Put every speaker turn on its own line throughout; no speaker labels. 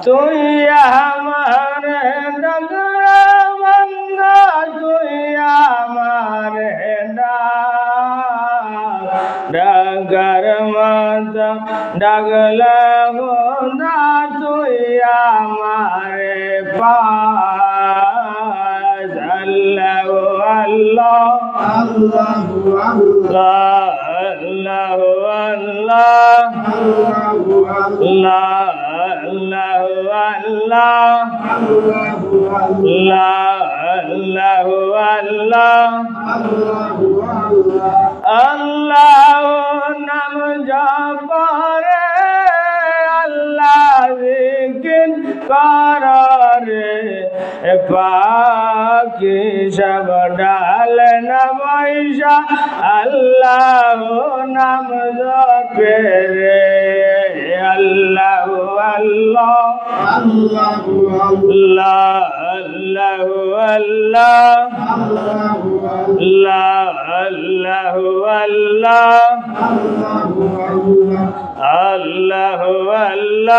তুই আমার ডগরা বন্ধা, তুই আমার ডগর মত ডগলা বন্ধা, তুই আমার পাস। আল্লাহ আল্লাহ আল্লাহ আল্লাহ আল্লাহ আল্লাহ নাম জপরে, আল্লাহ জিকির করে, পাখি সব ডাল না বৈশা আল্লাহ নাম জপে রে। আল্লাহ আল্লাহ আল্লাহ আল্লাহ আল্লাহ আল্লাহ আল্লাহ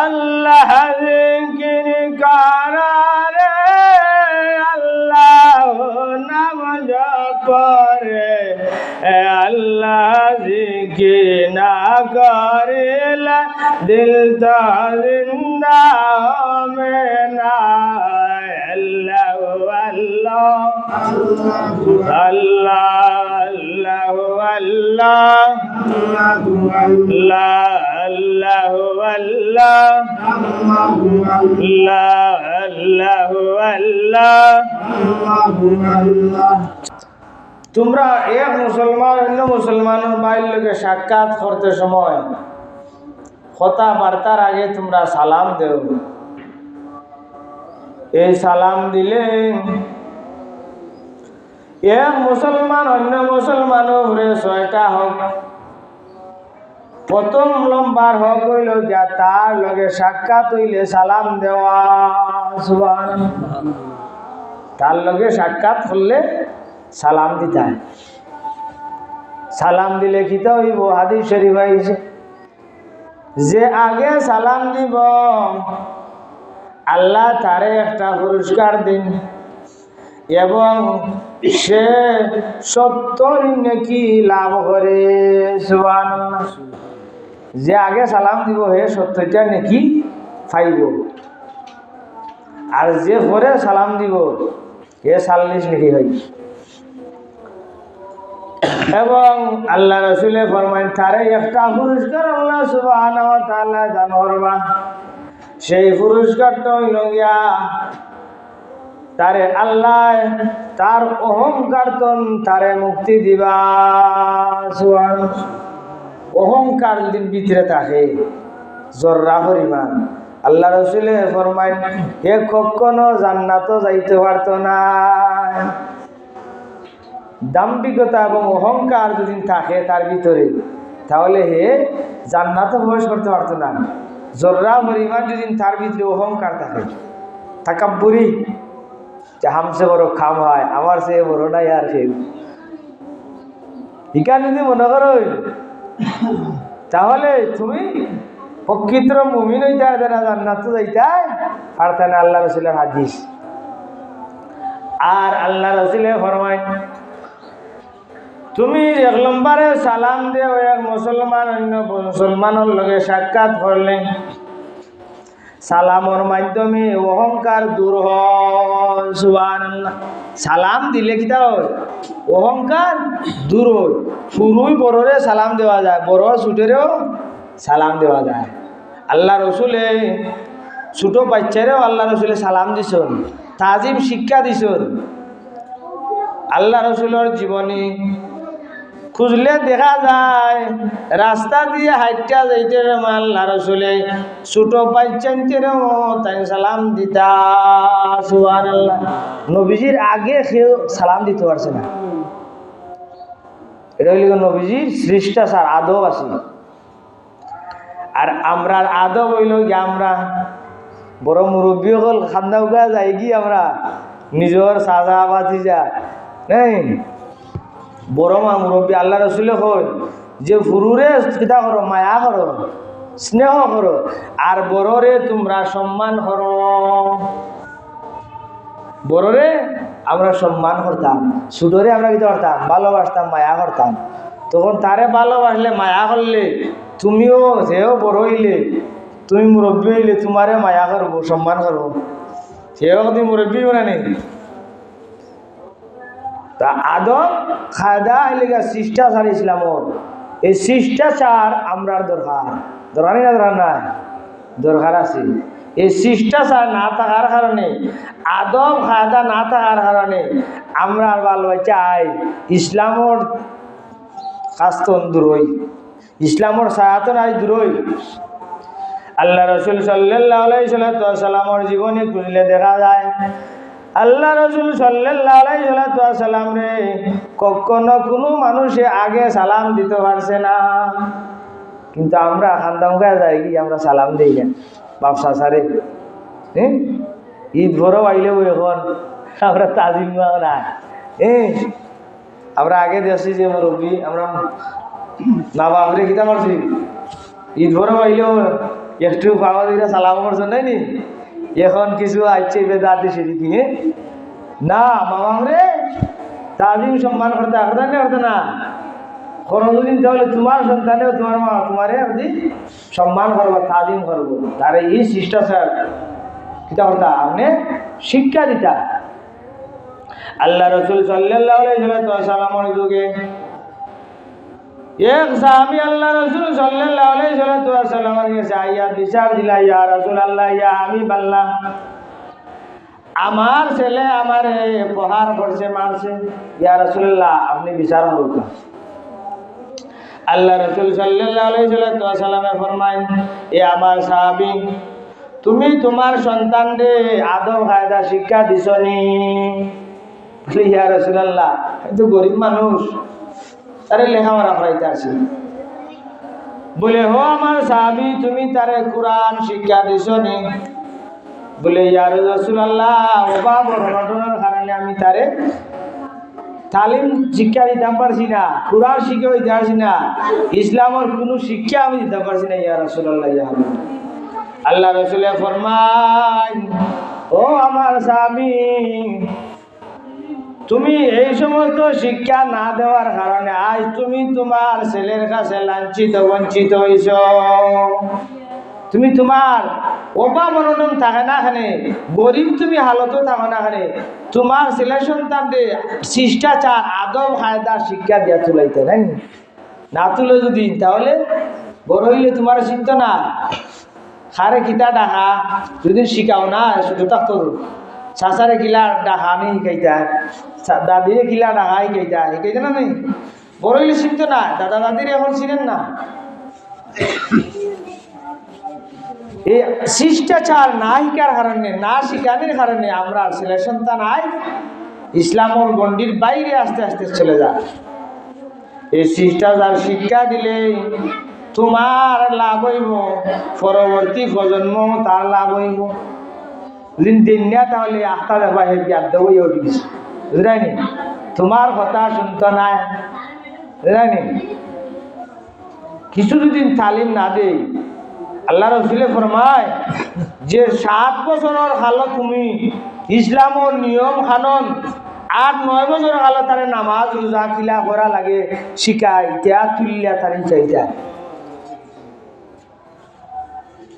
আল্লাহ জিকির করে, আল্লাহ নাম জপরে, আল্লাহ জিকির না করিলে দিল তো জিন্দা হবে না। আল্লাহ আল্লাহ আল্লাহ আল্লাহ আল্লাহ আল্লাহ আল্লাহ। তোমরা এক মুসলমান অন্য মুসলমানের বাইর লোকে সাক্ষাৎ করতে সময় কথা বার্তার আগে তোমরা সালাম দেও। এই সালাম দিলে এক মুসলমান অন্য মুসলমানের উপরে 6টা হক। প্রথম নম্বর হক হইল যা তার লগে সাক্ষাৎ হইলে সালাম দেওয়া। সুবহানাল্লাহ। তার লগে সাক্ষাৎ করলে সালাম দিতে হয়। সালাম দিলে কি তো হইব? হাদিস শরীফ আইছে যে আগে সালাম দিব আল্লাহ তারে একটা পুরস্কার দিন এবং সে 70 নেকি লাভ করে। সুবহানাল্লাহ। যে আগে সালাম দিব হে 70টা নেকি পাইব, আর যে পরে সালাম দিব হে 40 নেকি পাইব। এবং আল্লাহ রাসূলে ফরমায় তারে একটা পুরস্কার আল্লাহ সুবহানাহু ওয়া তাআলা দান করবা। সেই পুরস্কারটা হইল গিয়া তারে আল্লাহ তার অহংকার তারে মুক্তি দিবা। সুবহানাল্লাহ। অহংকার যদি ভিতরে থাকে জররা পরিমাণ, আল্লাহ রাসূলে ফরমায় হে কখনো জান্নাতও যাইতে পারত না। দাম্ভিকতা এবং অহংকার যদি থাকে তার ভিতরে তাহলে হে জান্নাতও প্রবেশ করতে পারত না। জররা পরিমাণ যদি তার ভিতরে অহংকার থাকে, তাকাব্বুরি, যে হামসে বড় খাম হয়, আমার সে বড় নাই আর কেউ, ইকা যদি মনে করো তাহলে তুমি প্রকৃত মুমিন হইতে পারতে না, জান্নাত যাইতে পারতে না। আল্লাহ রাসূলের হাদিস। আর আল্লাহ রাসূলে ফরমায় তুমি 1 নম্বরে সালাম দেও এক মুসলমান অন্য মুসলমানের লগে সাক্ষাৎ করলে সালামর মাধ্যমে অহংকার দূর হয়। সুবহানাল্লাহ। সালাম দিলে কি হয়? অহংকার দূর হয়। শুরুই বড়রে সালাম দেওয়া যায়, বড় ছোটেরও সালাম দেওয়া যায়। আল্লাহ রসুলে ছোট বাচ্চারেও আল্লাহ রসুলে সালাম দিছেন, তাজিম শিক্ষা দিছেন। আল্লাহ রসুলের জীবনী খুঁজলে দেখা যায় রাস্তা দিয়ে হাইটা যাইতে আল্লাহ রসুলে ছোট বাচ্চাদেরও তাই সালাম দিতা। সুবহানাল্লাহ। নবীজির আগে কেউ সালাম দিতে পারছে না। এটা হইল নবীজির শিষ্টাচার, আদব আছে। আর আমরা আদব হইল কি আমরা বড় মুরব্বী হল খান্দাউগা যাই কি আমরা নিজের সাজা বাজি যা নেই বড় মা মুরব্বী আল্লাহ রসুলে কই যে ফুরুরে কিতা করো মায়া করো স্নেহ করো আর বড়রে তোমরা সম্মান করো বড়রে আমরা সম্মান করতাম ছোটরে আমরা কিতা করতাম ভালোবাসতাম মায়া করতাম তখন তারে ভালোবাসলে মায়া করলে তুমিও সেও বড় হইলে তুমি মুরব্বী হইলে তোমারে মায়া করবো সম্মান করবো সেও তুমি মুরব্বী বলে নেই তা আদব খায়দা এলাকা শিষ্টাচার ইসলামর এই শিষ্টাচার আমরার দরকার দরকার না দরকার না দরকার আছে এই শিষ্টাচার না থাকার কারণে আদব খায়দা না থাকার কারণে আমরা বাল বাচ্চা আই ইসলামর কাস্তন দূরই ইসলামর সায়াতন আই দূরই আল্লাহ রসুল সাল্লাল্লাহু আলাইহি সাল্লামের জীবনী খুঁজলে দেখা যায় আল্লাহ রসুল সাল্লাল্লাহু আলাইহি সাল্লাম রে কখনো কোনো মানুষে আগে সালাম দিতে পারছে না কিন্তু আমরা খান্দামুখা যাই কি আমরা সালাম দিই না বাপসা সারে ঈদ বড় আইলেও এখন আমরা তাজিম না আমরা আগে দেখছি যে মুরব্বী আমরা না বাপরে কিতা করছি ঈদ বড় আইলেও একটু পাওয়া দিলে সালাম করছেন নাই নি এখন কিছু আইছে বেদাতে সেদিকে না মামা রে তাজিম সম্মান করতে করতে না কোনোদিন তাহলে তোমার সন্তানেও তোমার মা তোমারে সম্মান করবো তাজিম করবো তার এই শিষ্টাচার কিতা করতা আপনি শিক্ষা দিতা আল্লাহ রসুল সাল্লাল্লাহু আলাইহি সাল্লামের যুগে এক সাহাবী আল্লাহ রসুল সাল্লাল্লাহু আলাইহি সাল্লামের কাছে আইয়া বিচার দিলা ইয়া রাসূলুল্লাহ ইয়া হাবিবাল্লাহ আমার ছেলে আমারে প্রহার করছে মারছে ইয়া রাসূলুল্লাহ আপনি বিচার করুন আল্লাহ রসুল সাল্লাল্লাহু আলাইহি সাল্লামে ফরমায় এ আমার সাহাবী তুমি তোমার সন্তানরে আদব কায়দা শিক্ষা দিছনি ইয়া রাসূলুল্লাহ কিন্তু গরিব মানুষ তারে লেখাপড়া করাইতে আসি বলে হো আমার সাহাবী তুমি তারে কোরআন শিক্ষা দিছনি বলে ইয়া রাসূলুল্লাহ অভাব অনটনের কারণে আমি তারে তালিম শিক্ষা দিতে পারছি না কোরআন শিক্ষা দিতে পারছি না ইসলামের কোনো শিক্ষা আমি দিতে পারছি না ইয়া রাসূলুল্লাহ ইয়া হাবিব আল্লাহ রসুল ফরমায় ও আমার স্বামী তুমি এই সমস্ত শিক্ষা না দেওয়ার কারণে আজ তুমি তোমার ছেলের কাছে লাঞ্ছিত বঞ্চিত হইছ তুমি তোমার অভাব অনটন থাকে না এখানে গরিব তুমি হালতও থাকো না এখানে তোমার ছেলে সন্তানকে শিষ্টাচার আদব কায়দা শিক্ষা দিয়া তুলাইতে নাই না তুলে যদি তাহলে বড় হইলে তোমার চিন্তা না খারে কিতা ডাকা যদি শিখাও না শুধু থাকতো চাচারে কিলা ডাকা আমি শিখাইতা দাদিরে কিলা ডাকা শিখাইতা না নেই বড় হইলে চিন্তা না দাদা দাদির এখন চিনেন না এই শিষ্টাচার না শিকার কারণে না শিখানোর কারণে আমরা ছেলে সন্তান আই ইসলামর গণ্ডির বাইরে আস্তে আস্তে চলে যায় এই শিষ্টাচার শিক্ষা দিলে তোমার লাভ হইব পরবর্তী প্রজন্ম তার লাভ হইব দিন দিন না তাহলে আস্থা দেবা হেঁটে হয়ে উঠিস বুঝলাইনি তোমার কথা শুনতো নাই বুঝলাইনি কিছু যদি তালিম না দেই আল্লাহ রসুলে ফরমায় যে 7 বছরের কালো তুমি ইসলামের নিয়ম কানুন 8-9 বছর কালো তারে নামাজ রোজা কিলা করা লাগে শিখাই ইতিয়া তুলিয়া তারি চাইতা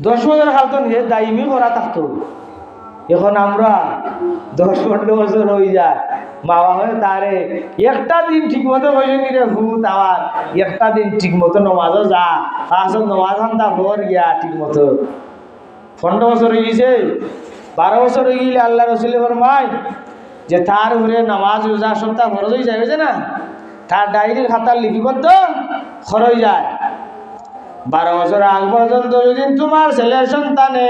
10 বছর কাল তো নিজে দায়ী করা থাকতো এখন আমরা 10-12 বছর হয়ে যায় বাবা হয়ে তারে একটা দিন ঠিক মতো বসে নিলে ভূত আবার একটা দিন ঠিক মতো নমাজও যা আসল নমাজ আনতা ভর গিয়া ঠিক মতো 15 বছর হয়ে গেছে 12 বছর হয়ে গেলে আল্লাহ রসুল ফরমায় যে তার উপরে নামাজ রোজা সপ্তাহ খরচ হয়ে যায় বুঝে না তার ডায়েরির খাতার লিপিবদ্ধ খরচ হয়ে যায় 12 বছর আগ পর্যন্ত যদি তোমার ছেলের সন্তানে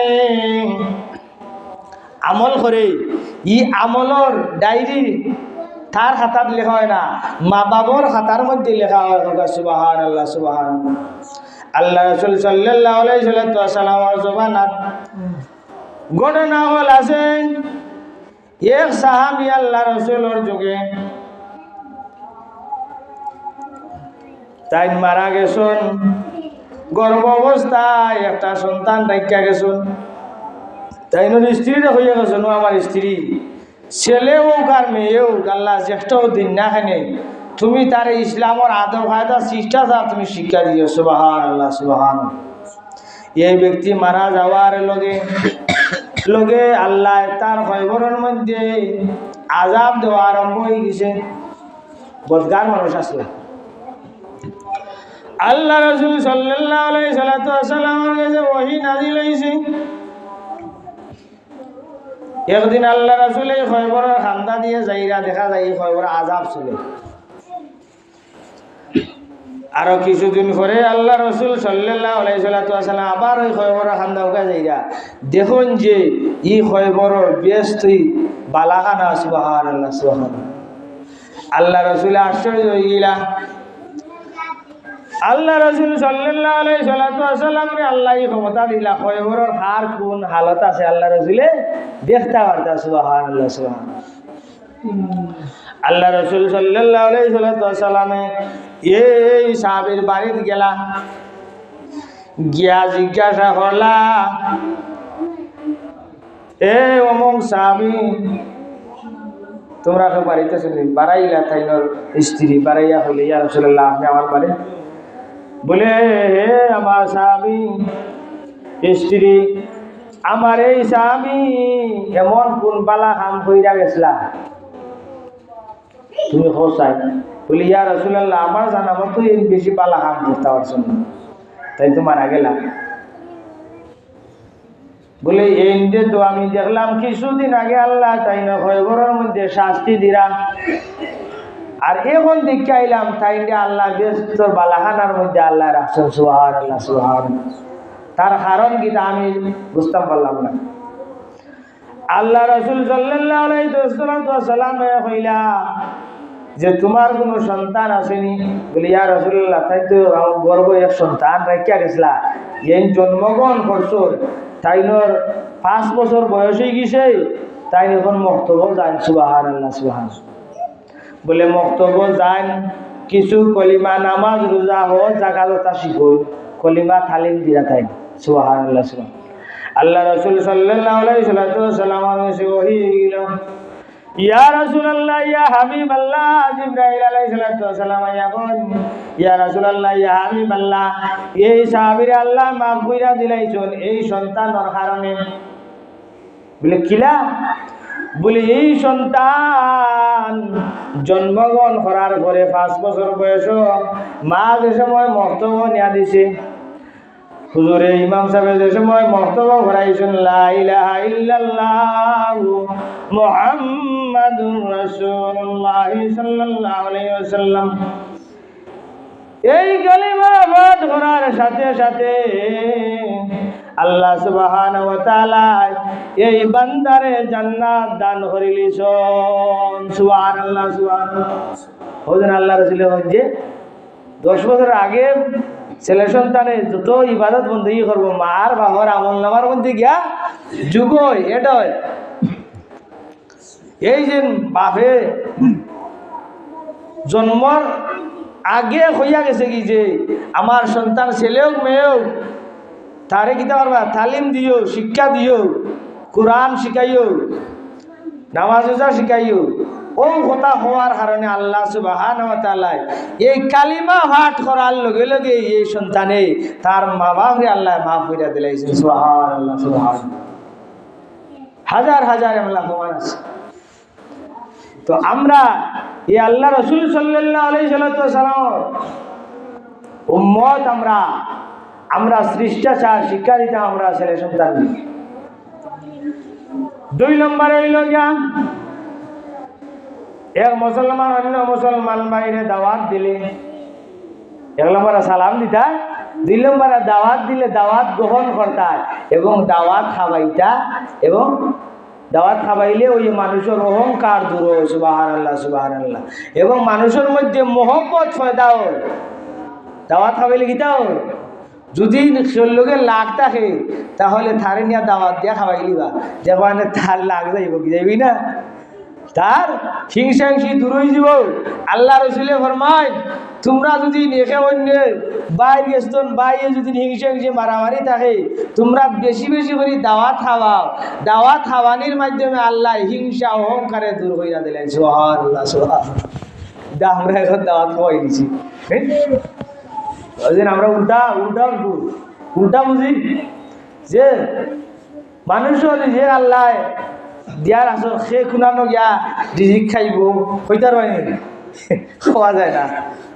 আমল করে ই আমলর ডায়েরি তার খাতার লেখা হয় না মা বাবার খাতার মধ্যে লেখা হয় সুবহানাল্লাহ সুবহানাল্লাহ আল্লাহ রাসূল সাল্লাল্লাহু আলাইহি সাল্লামের জবানাত ঘটনা হল আছে এক সাহাবী আল্লাহ রাসূলের যুগে তাই মারা গেছেন, গর্ভ অবস্থায় একটা সন্তান রাখা গেছেন। তাই স্ত্রীরা হইয়া গেছেন, আমার স্ত্রী ছেলে হোক আর মেয়ে হোক, আল্লাহ জ্যেষ্ঠও দিন না খানে তুমি তার ইসলামর আদব কায়দা শিষ্টাচার তুমি শিক্ষা দিও। সুবহানাল্লাহ, সুবহানাল্লাহ। এই ব্যক্তি মারা যাওয়ার লগে লগে আল্লাহ তার খবরের মধ্যে আযাব দেওয়া আরম্ভ হয়ে গেছে। বদগার মানুষ আছে। আল্লাহ রাসূল সাল্লাল্লাহু আলাইহি ওয়াসাল্লামের কাছে ওহী নাযিল হইছে। একদিন আল্লাহ রাসূল এই খবরের খান্দা দিয়ে যাইরা দেখা যায় এই খবর আযাব চলে। আরো কিছুদিন পরে আল্লাহ রাসূল সাল্লাল্লাহু আলাইহি ওয়াসাল্লাম আবার ওই খবরের খান্দা উঠা যাইরা দেখুন যে এই খবরের ব্যস্তি বালাখানা। সুবহানাল্লাহ, সুবহানাল্লাহ। আল্লাহ রাসূল আশ্চর্য হয়ে গেলা। আল্লাহ রাসূল সাল্লাল্লাহু আলাইহি ওয়াসাল্লামকে আল্লাহ এই ক্ষমতা দিলা খবরের হার কোন হালত আছে আল্লাহ রাসূলে দেখতে পারতা। সুবহানাল্লাহ, সুবহানাল্লাহ। আল্লাহ রাসূল সাল্লাল্লাহু আলাইহি ওয়াসাল্লামে এই সাহাবীর বাড়িতে গেলা, গিয়া জিজ্ঞাসা করলা, এ অমুক সাহাবী তোমরা সব বাড়িতে শুনি বাড়াইলা তাইনর স্ত্রী বাড়াইয়া হলে ইয়া রাসূলুল্লাহ আপনি আমার বাড়ি। বলে হে আমার স্বামী স্ত্রী, আমার এই স্বামী এমন কোন বালা কাম কইরা গেছলা তুমি হোসাই? বলি ইয়া রাসূলুল্লাহ আমার জানা মতো এই বেশি বালা কাম করতে পারছো না, তাই তো মারা গেলাম। বলে এই তো আমি দেখলাম কিছুদিন আগে আল্লাহ তাই না খবরের মধ্যে শাস্তি দিলাম, আর এখন দেখে আইলাম তাই আল্লাহ ব্যস্ত বালাহানার মধ্যে আল্লাহ রাখছেন। সুবহানাল্লাহ, সুবহানাল্লাহ। তার কারণ কি তা আমি বুঝতাম পারলাম না। আল্লাহ রাসূল সাল্লাল্লাহু আলাইহি ওয়াসাল্লাম কইলা যে তোমার কোনো সন্তান আসেনি? বলি ইয়া রাসূলুল্লাহ তাই তো গর্ব এক সন্তান রাখিয়া গেছলা, এই জন্মগ্রহণ করছো, তাইনোর 5 বছর বয়স হয়ে গেছে, তাই এখন মক্তব যান। সুবহানাল্লাহ, সুবহানাল্লাহ। বলে মক্তব যান, কিছু কলিমা নামাজ রোজা হো জাকাত শিখো, কলিমা তালিম দিয়া তাই। সুবহানাল্লাহ, সুবহানাল্লাহ। আল্লাহ রাসূল সাল্লাল্লাহু আলাইহি ওয়াসাল্লাম এসে ওহী গেল, ইয়া রাসূলুল্লাহ ইয়া হাবিবাল্লাহ, জিবরাইল আলাইহিস সালাম আয়া বলেন ইয়া রাসূলুল্লাহ ইয়া হাবিবাল্লাহ, এই সাহাবীরে আল্লাহ মাফ কইরা দিলাইছেন এই সন্তানের কারণে। বলে কিলা? বলে এই সন্তান জন্মগ্রহণ করার পরে 5 বছর বয়স মা যে সময় মক্তব নিয়া দিছে, হুজুরে ইমাম সাহেব যে সময় মক্তব করাইছেন লা ইলাহা ইল্লাল্লাহ মুহাম্মাদুর রাসূলুল্লাহ সাল্লাল্লাহু আলাইহি ওয়াসাল্লাম, এই কালিমা পাঠ করার সাথে সাথে আল্লাহ সুবহানাহু ওয়া তাআলা এই বান্দারে জান্নাত দান করিলেন। সুবহানাল্লাহ, সুবহানাল্লাহ। ওজন আল্লাহ রাসূল যে 10 বছর আগে ছেলে সন্তানে যত ইবাদত বন্দী করবো মার বাবার আমল নামার মধ্যে গিয়া যুগই এটাই এই যে বাপে জন্মর আগে হইয়া গেছে কি যে আমার সন্তান ছেলে হোক মেয়ে হোক তারে কিতা পারবা তালিম দিও, শিক্ষা দিও, কোরআন শিখাইও, নামাজ রোজা শিখাইও। ও কথা হওয়ার কারণে আল্লাহ সুবহানাহু ওয়া তাআলা এই কালিমা পাঠ করার লগে লগে এই সন্তানে তার মা বাপরে আল্লাহ মাফ কইরা দিলাইছেন। সুবহানাল্লাহ, সুবহানাল্লাহ। হাজার হাজার আমলা প্রমাণ আছে। তো আমরা এই আল্লাহ রাসূল সাল্লাল্লাহু আলাইহি ওয়াসাল্লাম উম্মত, আমরা শিষ্টাচার শিক্ষা দিতে আমরা ছেলে সন্তান। 2 নম্বরে হইল গিয়া এক মুসলমান অন্য মুসলমান বাইরে দাওয়াত দিলে 1 নম্বরে সালাম দিতা, 2 নম্বরে দাওয়াত দিলে দাওয়াত গ্রহণ করতা এবং দাওয়াত খাওয়াইতা, এবং দাওয়াত খাওয়াইলে ওই মানুষের অহংকার দূর হয়। সুবহানাল্লাহ, সুবহানাল্লাহ। এবং মানুষের মধ্যে মহব্বত পয়দা হয়। দাওয়াত খাওয়াইলে কিতা হয়? যদি লোকের লাগ থাকে তাহলে থারে নিয়ে দাওয়াত দিয়া খাওয়াইলি বা যেখানে তার লাগ যাইব কি যাইবি না, তার হিংসা হিংসি দূর হয়ে যাব। আল্লাহ রসুলে ফরমায় তোমরা যদি নেখে অন্যে বাইর গেস্তন বাইরে যদি হিংসা হিংসি মারামারি থাকে তোমরা বেশি বেশি করে দাওয়াত খাওয়াও। দাওয়াত খাওয়ানির মাধ্যমে আল্লাহ হিংসা অহংকারে দূর হইয়া দিলেন। সুবহানাল্লাহ সুবহানাল্লাহ। আমরা এখন দাওয়াত খাওয়াই দিছি, ওই দিন আমরা উল্টা উল্টা উল্টা বুঝি যে মানুষ যে আল্লাহ দিয়ার আসল সে খুনানো গিয়া রিজিক খাইব হইতার হয় খাওয়া যায় না।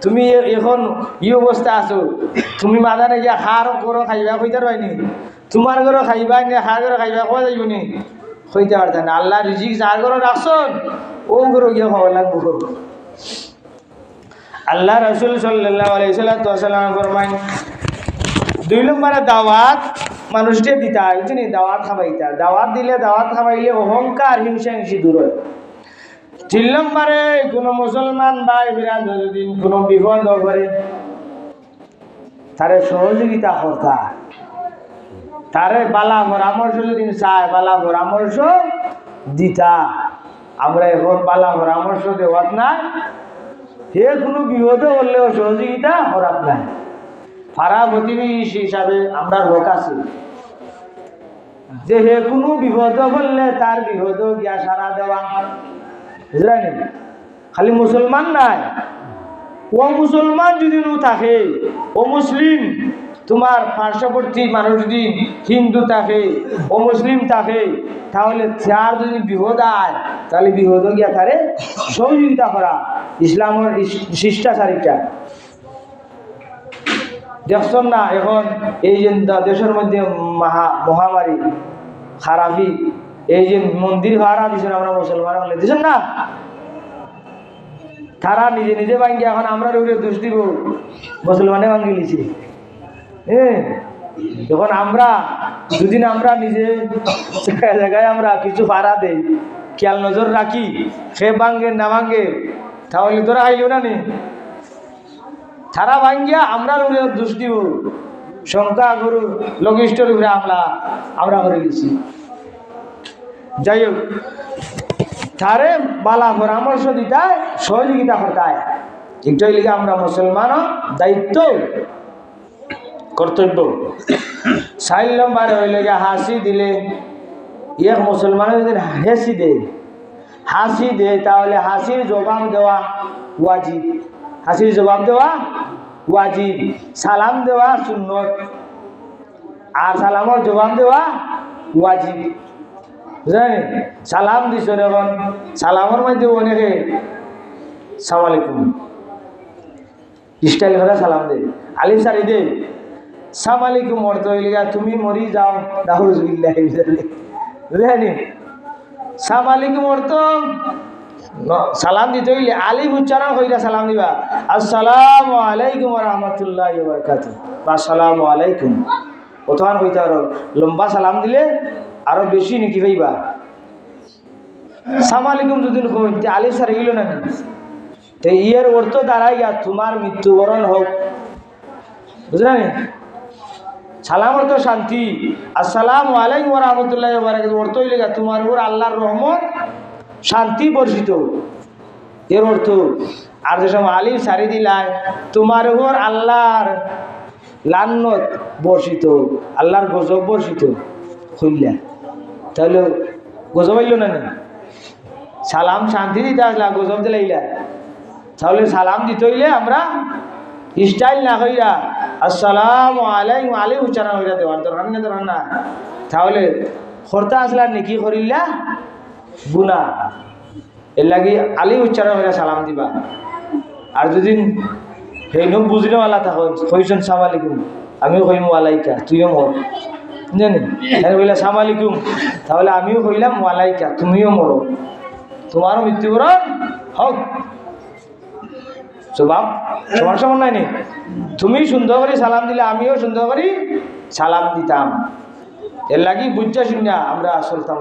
তুমি এখন ই অবস্থা আছো, তুমি মাজারে গিয়া খার করো খাইবা হইতার হয়নি, তোমার ঘরে খাইবা না খার ঘরে খাইবা খাওয়া যাইব নি হইতে পারত না। আল্লাহ রিজিক যার ঘরে রাখছন ও ঘরে গিয়া খাওয়া লাগবো। আল্লাহ রসুল সাল্লাল্লাহু আলাইহি ওয়াসাল্লাম ফরমায় 2 নম্বরে দাওয়াত মানুষকে দিতা বুঝছেন, দাওয়াত খাবাইতা। দাওয়াত দিলে দাওয়াত খাবাইলে অহংকার হিংসা হিংসি দূর হয়। 3 নম্বরে কোনো মুসলমান ভাই বিরাট যদি কোনো বিপদ করে তারে সহযোগিতা করতা, তারে বালা পরামর্শ যদি চায় বালা পরামর্শ দিতা। আমরা এখন বালা পরামর্শ দেওয়াত নাই, সে কোনো বিপদে করলেও সহযোগিতা করাত নাই। পাড়া প্রতিবেশী হিসাবে আমরা লোক আছি যে হে কোনো বিপদ করলে তার বিপদ গিয়া সারা দেওয়া, বুঝলেন? খালি মুসলমান নাই, ও মুসলমান যদি নো থাকে, ও মুসলিম তোমার পার্শ্ববর্তী মানুষ যদি হিন্দু থাকে, ও মুসলিম থাকে, তাহলে তার যদি বিপদ আয় তাহলে বিপদ গিয়া তারে সহযোগিতা করা ইসলামের শিষ্টাচারিতা। দেখছেন না এখন এই যে দেশের মধ্যে মহামারী খারাপি, এই যে মন্দির ভাড়া দিচ্ছেন আমরা মুসলমান হলে দিচ্ছেন না, তারা নিজে নিজে ভাঙ্গি এখন আমরা রোগে দোষ দিব মুসলমানে ভাঙ্গি লিছি। যখন আমরা দুদিন আমরা নিজে জায়গায় আমরা কিছু ভাড়া দেই, খেয়াল নজর রাখি, সে ভাঙ্গে না ভাঙ্গে, তাহলে তোরা আইল না নি তারা ভাঙ্গিয়া আমরা রোগে দোষ দিব। সংখ্যা গরু লঘিষ্ঠর উপরে আমরা করে গেছি। যাই হোক, তারে বালা পরামর্শ দিতায় সহযোগিতা করতায়, এটাই লিখে আমরা মুসলমান দায়িত্ব কর্তব্য। 4 নম্বরে হইলে হাসি দিলে, এক মুসলমান যদি হাসি দে তাহলে হাসির জবাব দেওয়া ওয়াজিব। হাসির জবাব দেওয়া ওয়াজিব। সালাম দেওয়া সুন্নত আর সালামর জবাব দেওয়া ওয়াজিব, বুঝলেন? সালাম দিছ এখন সালামের মধ্যে অনেকে সালাম আলাইকুম স্টাইল করে সালাম দে, আলিফ সারি দে সালাম আলাইকুম অর্থ হইলে তুমি মরি যাও নাউজুবিল্লাহ, বুঝলেন? সালাম আলাইকুম অর্থ সালাম দিতে হইলে আলিফ উচ্চারণ কইরা সালাম দিবা, আসসালামু আলাইকুম ওয়া রাহমাতুল্লাহি ওয়া বারাকাতুহু বা আসসালামু আলাইকুম। প্রথম হইতে আরো লম্বা সালাম দিলে আরো বেশি নাকি পাইবা। সালাম আলাইকুম যদি কইতে আলিফ সারি গেল না, তো ইয়ের অর্থ দাঁড়াইয়া তোমার মৃত্যুবরণ হোক, বুঝলেন? সালাম অর্থ শান্তি, আসসালামু আলাইকুম ওয়া রাহমাতুল্লাহি ওয়া বারাকাতুহু অর্থ হইলে তোমার উপর আল্লাহর রহমত শান্তি বর্ষিত, এর অর্থ। আর যে সময় আলিফ সারি দিলায় তোমার উপর আল্লাহর লান্নত বর্ষিত, আল্লাহর গজব বর্ষিত হইলা, তাহলে গজব হইল না? সালাম শান্তি দিতে আসলা, গজব দিলাইলা, তাহলে সালাম দিতে হইলে আমরা স্টাইল না হইয়া আসসালামু আলাইকুম আলিফ উচ্চারণ হইয়া দেওয়ার দরকার না, দরকার না। তাহলে খরতা আসলা নেকি করিলা গুনাহ, এর লাগি আলিফ উচ্চারণ হইয়া সালাম দিবা। আর যদি সেই নোক বুঝলে আল্লাহ থাকো কইছেন সালাম আলাইকুম, আমিও কইম ওয়ালাইকা, তুইও মর, জানি বললে সালাম আলাইকুম, তাহলে আমিও কইলাম ওয়ালাইকা, তুমিও মরো, তোমারও মৃত্যুবরণ হোক। স্বভাব সমান সমান নাই নি? তুমি সুন্দর করে সালাম দিলে আমিও সুন্দর করে সালাম দিতাম, এর লাগি বুঝা শুনিয়া আমরা চলতাম,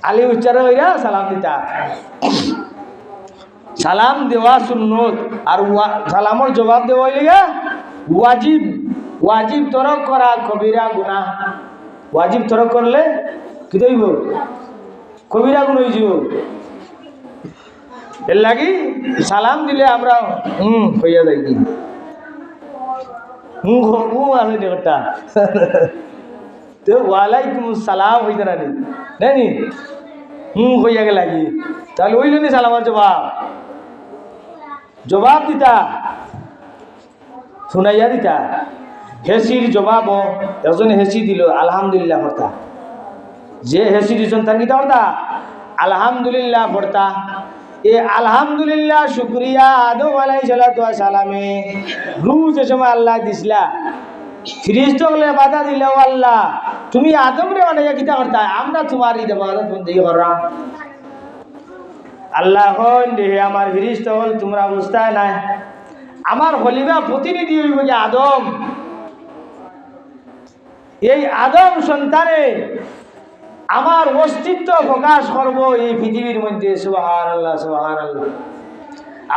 আলি উচ্চারণ হইয়া সালাম দিতাম। সালাম দেওয়া সুন্নত আর সালামর জবাব দেওয়া হইলে ওয়াজিব। ওয়াজিব তরক করা কবিরা গুনাহ, ওয়াজিব তরক করলে কি দইব? কবিরা গুণ হয়ে যাব। এর লাগি সালাম দিলে আমরা হইয়া যাই কি আছে দেখটা তো ওয়ালাইকুম সালাম হইতে না নি হইয়া গে লাগি তাহলে ওইল নি সালামার জবাব দিতা শুনাইয়া দিতা হেসির জবাব একজন হেসি দিল আলহামদুলিল্লাহ পড়তা যে হেসি দিয়েছেন তার কিতা পড়তা আলহামদুলিল্লাহ পড়তা এ আলহামদুলিল্লাহ শুক্রিয়া আদম আলাইহিস সালাতু ওয়াস সালামে রূহ যে সময় আল্লাহ দিছিলা ফিরিস্তাগলে বাধা দিলেও আল্লাহ তুমি আদম রে বানাইয়া কিতা করতা আমরা তোমার ইবাদত বন্দেগি করলাম আল্লাহ হন দেহে আমার ফিরিস্তাগল তোমরা বুঝতাই নাই আমার খলিফা প্রতিনিধি হইব যে আদম এই আদম সন্তানে আমার অস্তিত্ব প্রকাশ করব এই পৃথিবীর মধ্যে সুবহানাল্লাহ সুবহানাল্লাহ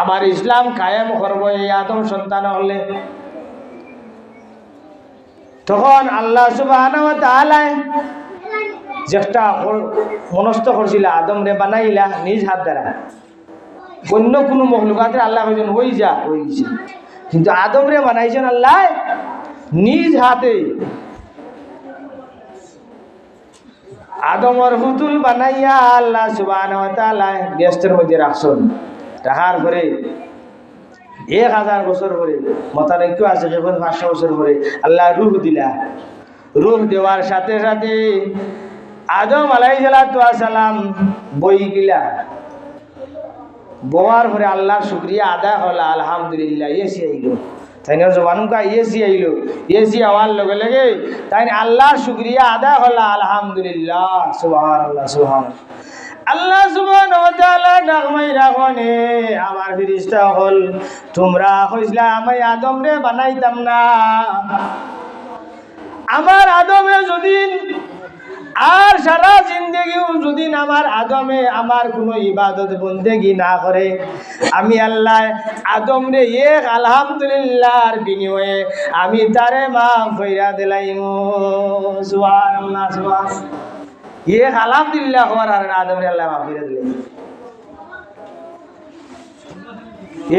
আমার ইসলাম কায়েম করব এই আদম সন্তান হলে তখন আল্লাহ সুবহানাহু ওয়া তাআলা যেটা মনস্থ করছিল আদম রে বানাইলা নিজ হাত দ্বারা অন্য কোনো মখলুকাতের আল্লাহ কইছেন হই যা হই গেছে কিন্তু আদম রে বানাইছেন আল্লাহ নিজ হাতে আদমর পুতুল বানাইয়া আল্লাহ সুবহানাহু ওয়া তাআলা ব্যস্তের মধ্যে রাখছেন রাখার পরে 1000 বছর পরে মতানৈক্য আছে যখন 500 বছর পরে আল্লাহ রূহ দিলা রূহ দেওয়ার সাথে সাথে আদম আলাইহিস সালাম বই গিলা বোয়ার পরে আল্লাহর শুকরিয়া আদায় হল আলহামদুলিল্লাহ এসি আইল তাই না জবানুকা এসি আইল এসি হওয়ার লগে লগে তাই আল্লাহর শুকরিয়া আদায় হল আলহামদুলিল্লাহ সুবহানাল্লাহ সুবহানাল্লাহ আল্লাহ সুবহানাহু ওয়া তাআলা নাগমাই রাখনে আমার ফেরেশতা হল তোমরা কইলা আমি আদম রে বানাইতাম না আমার আদমে যদি আর সারা জিন্দেগিও যদি আমার আদমে আমার কোনো ইবাদত বন্দেগি না করে আমি আল্লাহ আদম রে এক আলহামদুলিল্লাহর বিনিময়ে আমি তারে মাফ কইরা দিলাইম সুবহানাল্লাহ সুবহানাল্লাহ এক আলহামদুলিল্লাহ হওয়ার আর আদম রে আল্লাহ মাফ কইরা দিলেন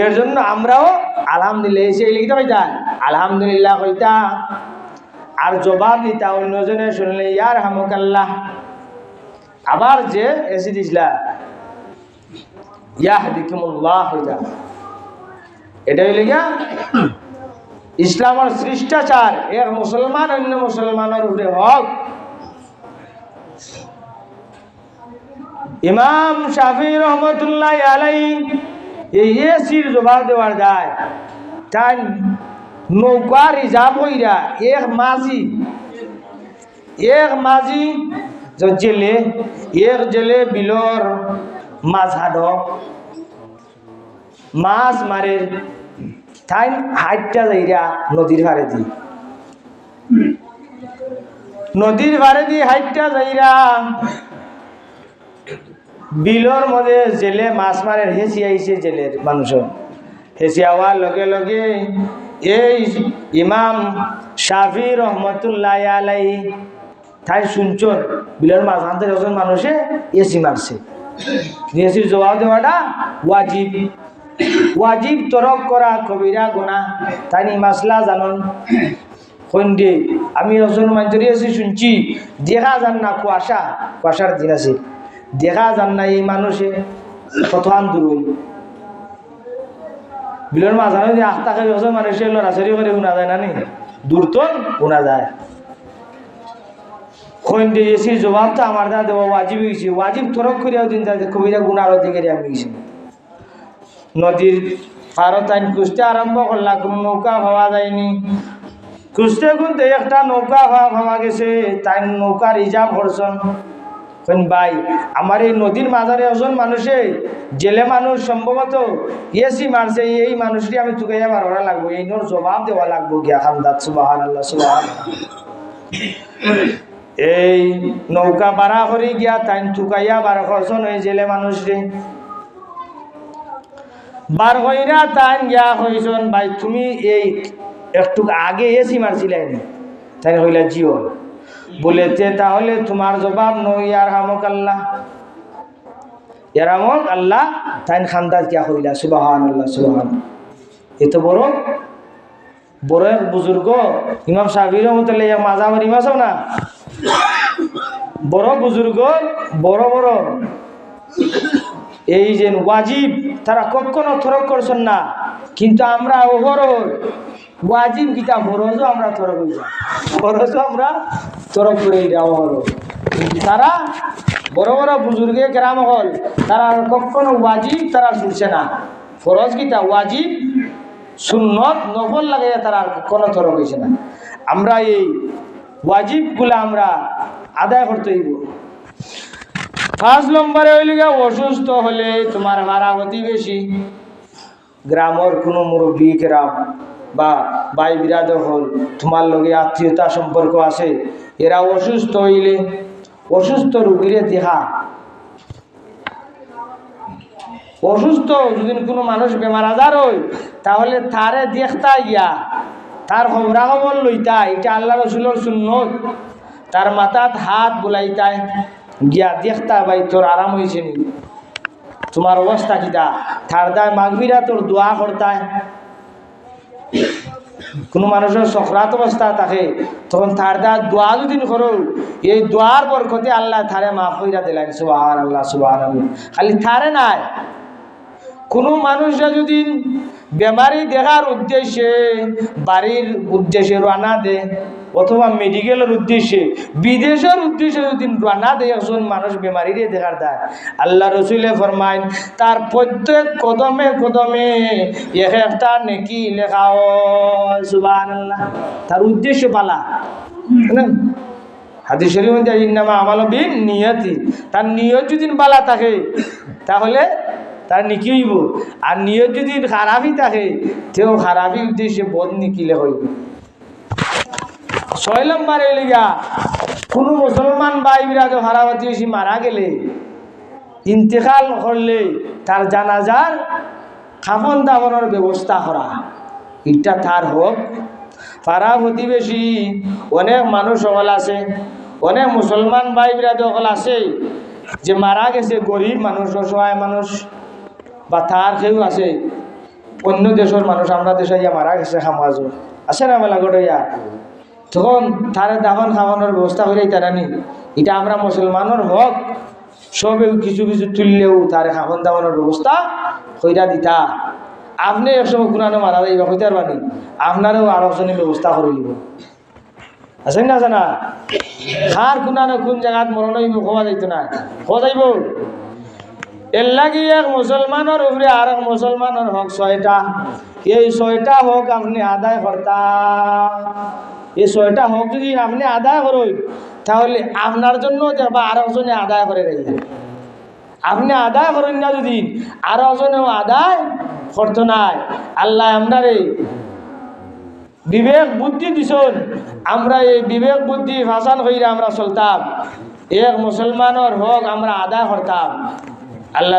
এর জন্য আমরাও আলহামদুলিল্লাহ এসে লিখতে কইতা আলহামদুলিল্লাহ কইতা আর জবাব দিতা অন্যজনে শুনলে ইয়ার হামুকাল্লাহ আবার যে এসে দিছিলা ইয়াহদিকুমুল্লাহ হইতা এটা হইলে গিয়া ইসলামের শিষ্টাচার এক মুসলমান অন্য মুসলমানের উপরে হক ইমাম শাফি রহমতুল্লাহ আলাইহি এই এসির জবাব দেওয়ার যায় তাই নৌকা রিজার্ভ হইরা এক মাঝি জেলে এক জেলে বিলর মাছ হাড মাছ মারে তাই হাইটটা যাইরা নদীর ভারে দি হাইটটা যাইরা বিলর মধ্যে জেলে মাছ মারে হেসি আইছে জেলের মানুষ হেসি আওয়ার লগে লগে এই ইমাম শাফি রহমতুল্লাহ আলাইহি তাই শুনছন বিলের মাঝখান একজন মানুষে এসি মারছে এসির জবাব দেওয়াটা ওয়াজিব ওয়াজিব তরক করা কবিরা গুনাহ তাই মাসলা জানন কইন্দে আমি একজন মানুষের এসি শুনছি দেখা যান না কুয়াশার দিন আছে দেখা যান না এই মানুষে কত আন্দোলন বিলের মাঝখানে যে আস্তাকে একজন মানুষের লড়াছড়ি করে শোনা যায় না নি দূর তো শোনা যায় কইন্দে এসির জবাবটা আমার দা দেওয়া ওয়াজিব হয়েছে ওয়াজিব তরক করিয়াও দিন তাদের কবিরা গুনার অধিকারী আমি গেছি নদীর পারত আইন খুঁজতে আরম্ভ করলা কোনো নৌকা পাওয়া যায়নি খুঁজতে খুঁজতে একটা নৌকা পাওয়া গেছে তাই নৌকা রিজার্ভ করছেন ভাই আমার এই নদীর মাঝারে একজন মানুষে জেলে মানুষ সম্ভবত এসি মারছে এই মানুষটি আমি তুকাইয়া বাড়া লাগবো এই নোর জবাব দেওয়া লাগবো গিয়া খান্দাত সুবহানাল্লাহ সুবহানাল্লাহ এই নৌকা বাড়া করে গিয়া তাই তুকাইয়া বার করছেন ওই জেলে মানুষটি বার হইরা তাই গিয়া কইছেন ভাই তুমি এই একটু আগে এসি মারছিলেন তাই হইলা জিও বলেতে তাহলে তোমার জবাব নই আর হামকাল্লাহ এরামক আল্লাহ তাইন খান্দাজ কিয়া কইলা সুবহানাল্লাহ সুবহান। এত বড় বড় এক বুজুর্গ ইমাম শাফিঈ রহমাতুল্লাহ মাজাবার ইমাম আছে না, বড় বুজুর্গ বড় বড় এই যে ওয়াজিব তারা কখনো তরক করছেন না, কিন্তু আমরা ওহরহ ওয়াজিব কিতা ফরজও আমরা তরক হয়ে যাই, ফরজও আমরা তরক করে যাওয়া হলো। তারা বড় বড় বুজুর্গে কেরাম হল তারা কখনো ওয়াজিব তারা শুনছে না, ফরজ কিতা ওয়াজিব সুন্নত নফল লাগে তারা কখনো তরক হয়েছে না। আমরা এই ওয়াজিবগুলো আমরা আদায় করতে হইব। 5 নম্বরে হইল গিয়া অসুস্থ হলে তোমার ভাড়া প্রতিবেশী গ্রামের কোনো মুরব্বী কেরাম বা ভাই বিরাদর হল তোমার লগে আত্মীয়তা সম্পর্ক আছে, এরা অসুস্থ হইলে অসুস্থ রোগীরে দেখা, অসুস্থ যদি কোনো মানুষ বেমার আজার হয় তাহলে তারে দেখতা গিয়া তার খবরা খবর লইতা, এটা আল্লাহ রসুলের সুন্নত। তার মাথাত হাত বুলাইতায় গিয়া দেখতা ভাই তোর আরাম হয়েছে নি, তোমার অবস্থা কিতা, তার দায় মাগবিরা তোর দোয়া করতায়। কোনো মানুষের সখরাত অবস্থা থাকে তখন তার দায় দোয়া দুদিন করো, এই দোয়ার বরকতে আল্লাহ থারে মাফ কইরা দিলেন সুবহানাল্লাহ সুবহানাল্লাহ। খালি থারে নাই, কোনো মানুষরা যদি বেমারি দেখার উদ্দেশ্যে বাড়ির উদ্দেশ্যে রানা দে অথবা মেডিকেলের উদ্দেশ্যে বিদেশের উদ্দেশ্যে যদি রানা দেয় একজন মানুষ বেমারিরে দেখার দেয়, আল্লাহ রসুলে ফরমাইন তার প্রত্যেক কদমে কদমে এক একটা নেকি লেখা হয় সুবহানাল্লাহ। তার উদ্দেশ্য পালা হাদিস শরীফ মধ্যে ইন্নামা আমালু বিন্নিয়াতি, তার নিয়ত যদি বালা থাকে তাহলে তার নিকি হইব, আর নিয়ত যদি খারাপই থাকে তেও খারাপই উদ্দেশ্যে বদ নিকিলে হইব। 6 নম্বরে লিগা কোনো মুসলমান ভাই বিরাজ হারাবাতি বেশি মারা গেলে ইন্তেকাল করলে তার জানাজার খাফন দাফনের ব্যবস্থা করা, এটা তার হোক। পাড়া প্রতিবেশী অনেক মানুষ সকল আছে, অনেক মুসলমান ভাই বিরাজ সকল আছে যে মারা গেছে, গরিব মানুষ অসহায় মানুষ বা তার কেউ আছে অন্য দেশের মানুষ, আমরা দেশে ইয়া মারা গেছে সমাজ আছে না মেলা গড়িয়া, তখন তারে দাফন খাওয়ানোর ব্যবস্থা করে তারা নি, এটা আমরা মুসলমানের হক। সবেও কিছু কিছু তুললেও তারে খাওয়ান দাওয়ানোর ব্যবস্থা কইরা দিতা। আপনি একসময় কোরআনে মারা যাইবা কইতে পারবানি, আপনারও আলোচনার ব্যবস্থা করে দিব, আছে না জানা খার কোরআনে কোন জায়গাত মরণ হইব খোয়া যাইতো না, খোয়া যাইব। এর লাগি এক মুসলমানের উপরে আর এক মুসলমানের হক 6টা, এই 6টা হক আপনি আদায় করতা। এই 6টা হক যদি আপনি আদায় করেন তাহলে আপনার জন্য দেখবা আর একজনে আদায় করে রাখবেন। আপনি আদায় করেন না যদি আর একজনেও আদায় করতো নাই। আল্লাহ আমরারে বিবেক বুদ্ধি দিছেন, আমরা এই বিবেক বুদ্ধি ভাষণ হইলে আমরা চলতাম, এক মুসলমানের হক আমরা আদায় করতাম। আল্লাহ